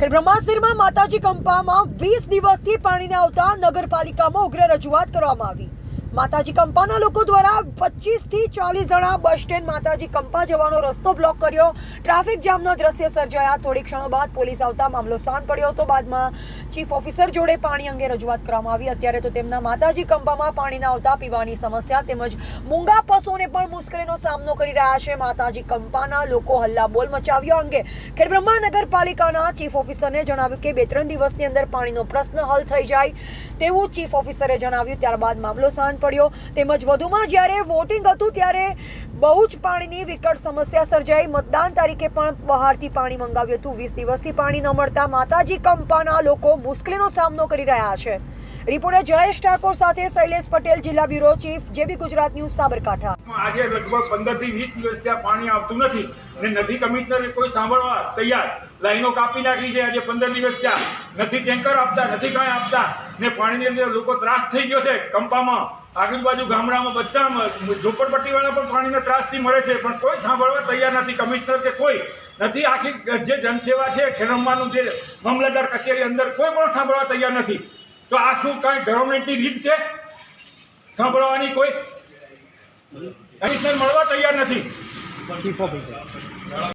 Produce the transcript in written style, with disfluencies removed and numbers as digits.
બ્રહ્માસરમાં માતાજી કંપામાં 20 દિવસથી પાણીને આવતા નગરપાલિકામાં ઉગ્ર રજૂઆત કરવામાં આવી। માતાજી કંપાના લોકો દ્વારા 25 થી 40 જણા બસ સ્ટેન્ડ માતાજી કંપા જવાનો રસ્તો બ્લોક કર્યો। ટ્રાફિક જામના દ્રશ્ય સર્જાયા। થોડી ક્ષણો બાદ પોલીસ આવતા મામલો શાંત પડ્યો હતો। બાદમાં ચીફ ઓફિસર જોડે પાણી અંગે રજૂઆત કરવામાં આવી। અત્યારે તો તેમના માતાજી કંપામાં પાણીના આવતા પીવાની સમસ્યા તેમજ મૂંગા પશુઓને પણ મુશ્કેલીનો સામનો કરી રહ્યા છે। માતાજી કંપાના લોકો હલ્લાબોલ મચાવ્યો અંગે ખેડબ્રહ્મા નગરપાલિકાના ચીફ ઓફિસરને જણાવ્યું કે 2-3 દિવસની અંદર પાણીનો પ્રશ્ન હલ થઈ જાય તેવું ચીફ ઓફિસરે જણાવ્યું। ત્યારબાદ મામલો શાંત પડ્યો। તેમજ વધુમાં જ્યારે વોટિંગ હતું ત્યારે બહુ જ પાણીની વિકટ સમસ્યા સર્જાઈ। મતદાન તારીખે પણ બહારથી પાણી મંગાવ્યું હતું। 20 દિવસથી પાણી ન મળતા માતાજી કંપાના લોકો મુશ્કેલીનો સામનો કરી રહ્યા છે। રિપોર્ટર જયેશ ઠાકોર સાથે શૈલેષ પટેલ, જિલ્લા બ્યુરો ચીફ, જેબી ગુજરાત ન્યૂઝ, સાબરકાંઠા। આજે લગભગ 15 થી 20 દિવસ ત્યાં પાણી આવતું નથી અને નથી કમિશનર કોઈ સાંભળવા તૈયાર। લાઈનો કાપી નાખી છે। આજે 15 દિવસ ત્યાં નથી ટેન્કર આપતા, નથી કાંઈ આપતા ને પાણીની અંદર લોકો ત્રાસ થઈ ગયો છે। કંપામાં આજુબાજુ ગામડામાં બધામાં ઝોપડપટ્ટીવાળા પણ પાણીના ત્રાસથી મળે છે, પણ કોઈ સાંભળવા તૈયાર નથી, કમિશનર કે કોઈ નથી। આખી જે જનસેવા છે ખેડબ્રહ્માનું, જે મામલતદાર કચેરી અંદર કોઈ પણ સાંભળવા તૈયાર નથી। તો આ શું કાંઈ ગવર્મેન્ટની રીત છે સાંભળવાની? કોઈ કમિશનર મળવા તૈયાર નથી।